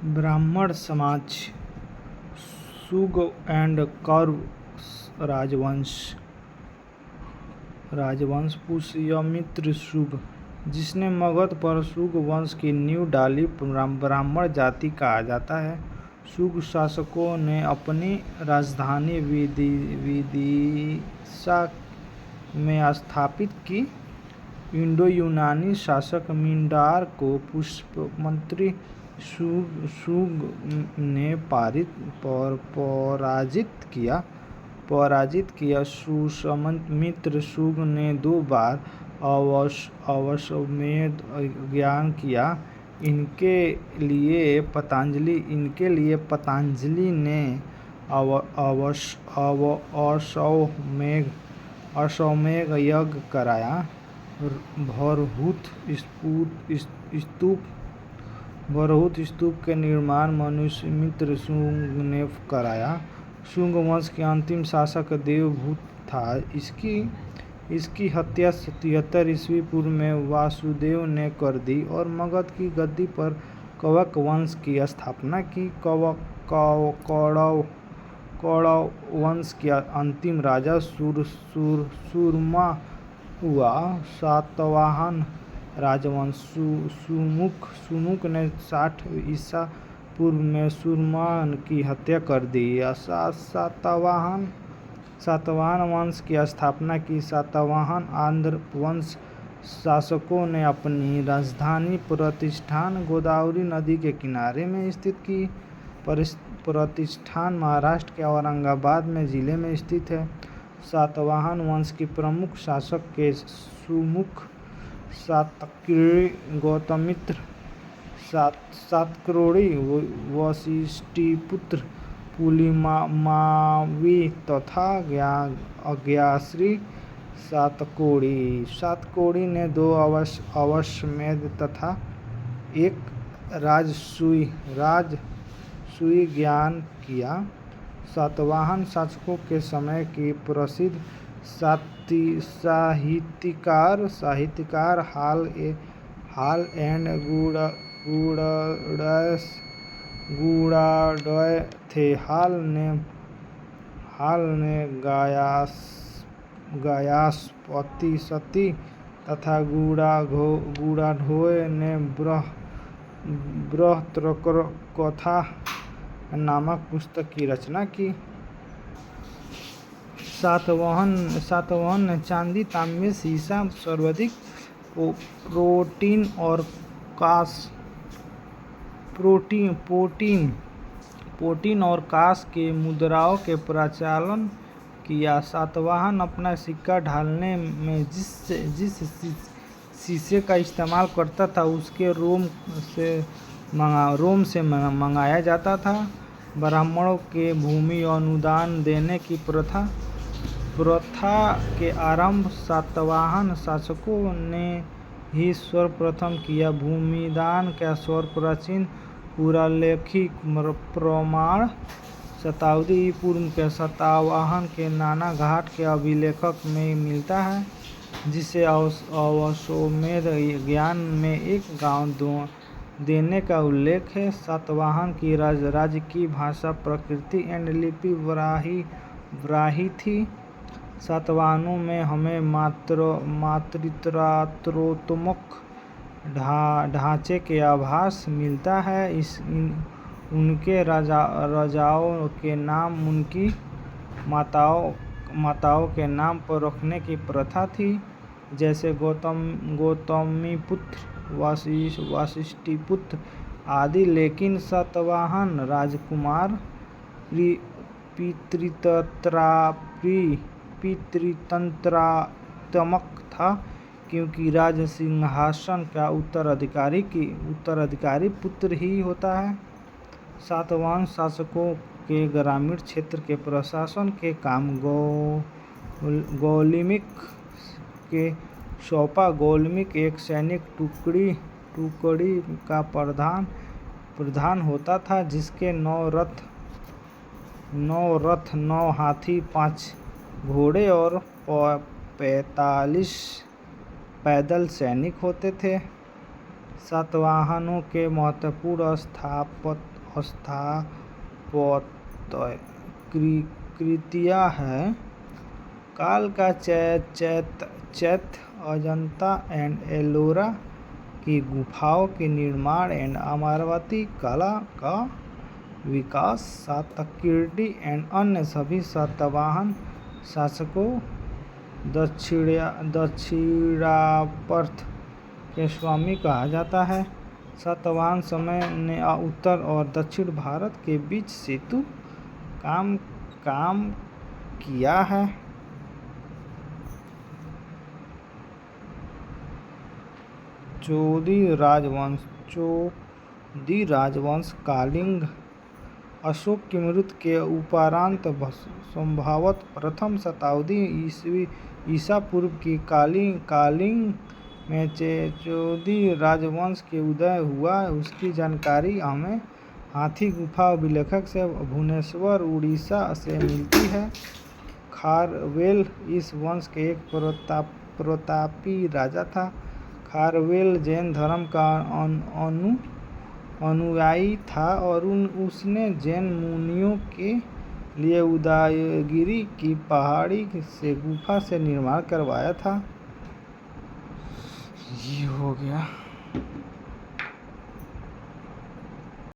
ब्राह्मण समाज, शुंग एंड कौरव राजवंश पुष्यमित्र शुंग, जिसने मगध पर शुंग वंश की नींव डाली, ब्राह्मण जाति कहा जाता है। शुंग शासकों ने अपनी राजधानी विदिशा में स्थापित की। इंडो-यूनानी शासक मिंडार को पुष्यमित्र शुंग ने पराजित किया। पुष्यमित्र शुंग ने 2 बार अश्वमेध यज्ञ किया। इनके लिए पतंजलि ने अश्वमेध यज्ञ कराया। भरहुत स्तूप के निर्माण पुष्यमित्र शुंग ने कराया। शुंग वंश के अंतिम शासक देवभूत था। इसकी हत्या 77 ईस्वी पूर्व में वासुदेव ने कर दी और मगध की गद्दी पर कण्व वंश की स्थापना की। कण्व वंश के अंतिम राजा सूरमा हुआ। सातवाहन राजवंश, सुमुख ने 60 ईसा पूर्व में सूरमा की हत्या कर दी। सातवाहन वंश की स्थापना की। सातवाहन आंध्र वंश शासकों ने अपनी राजधानी प्रतिष्ठान गोदावरी नदी के किनारे में स्थित की। प्रतिष्ठान महाराष्ट्र के औरंगाबाद जिले में स्थित है। सातवाहन वंश के प्रमुख शासक के सुमुख, सातकर्णी, गौतमिपुत्र, सातकर्णी, वसिष्ठिपुत्र, पुलिमावी तथा अगस्त्य। सातकर्णी ने 2 अश्वमेध तथा 1 राजसूय यज्ञ किया। सातवाहन शासकों के समय के प्रसिद्ध साहित्यकार हाल एंड गुणाढ्य थे। हाल ने गायास्पत्य सती तथा गुणाढ्य ने बृहत्कथा नामक पुस्तक की रचना की। सातवाहन ने चांदी, तांबे, सीसा, सर्वाधिक प्रोटीन और कांस के मुद्राओं के प्रचलन किया। सातवाहन अपना सिक्का ढालने में जिस शीशे का इस्तेमाल करता था, उसके रोम से मंगाया जाता था। ब्राह्मणों के भूमि अनुदान देने की प्रथा के आरंभ सातवाहन शासकों ने ही सर्वप्रथम किया। भूमिदान का सर्वप्राचीन पुरालेखित प्रमाण शताब्दी पूर्व के सातवाहन के नाना घाट के अभिलेख में मिलता है, जिसे अश्वमेध यज्ञ में एक गांव देने का उल्लेख है। सातवाहन की राज्य की भाषा प्राकृत एंड लिपि ब्राह्मी थी। सातवाहनों में हमें मातृत्वात्मक ढांचे के आभास मिलता है। उनके राजाओं के नाम उनकी माताओं के नाम पर रखने की प्रथा थी, जैसे गौतमीपुत्र, वसिष्ठिपुत्र आदि। लेकिन सातवाहन राजकुमार पितृतंत्रात्मक था, क्योंकि राज सिंहासन का उत्तराधिकारी पुत्र ही होता है। सातवाहन शासकों के ग्रामीण क्षेत्र के प्रशासन के काम गौलिमिक के सौंपा। गौलिमिक एक सैनिक टुकड़ी का प्रधान होता था, जिसके 9 रथ, 9 हाथी, 5 घोड़े और 45 पैदल सैनिक होते थे। सातवाहनों के महत्वपूर्ण कृतियाँ हैं। काल का चैत्य, अजंता एंड एलोरा की गुफाओं के निर्माण एंड अमरावती कला का विकास, सातकर्णी एंड अन्य सभी सातवाहन शासकों दक्षिणापर्थ के स्वामी कहा जाता है। सातवाहन समय ने उत्तर और दक्षिण भारत के बीच सेतु काम किया है। चौदी राजवंश कलिंग अशोक की मृत्यु के उपरांत संभवत प्रथम शताब्दी ईसा पूर्व की कलिंग में चौदी राजवंश के उदय हुआ। उसकी जानकारी हमें हाथी गुफा अभिलेख से भुवनेश्वर उड़ीसा से मिलती है। खारवेल इस वंश के एक प्रतापी राजा था। खारवेल जैन धर्म का अनुयायी था और उसने जैन मुनियों के लिए उदयगिरी की पहाड़ी से गुफा से निर्माण करवाया था। ये हो गया।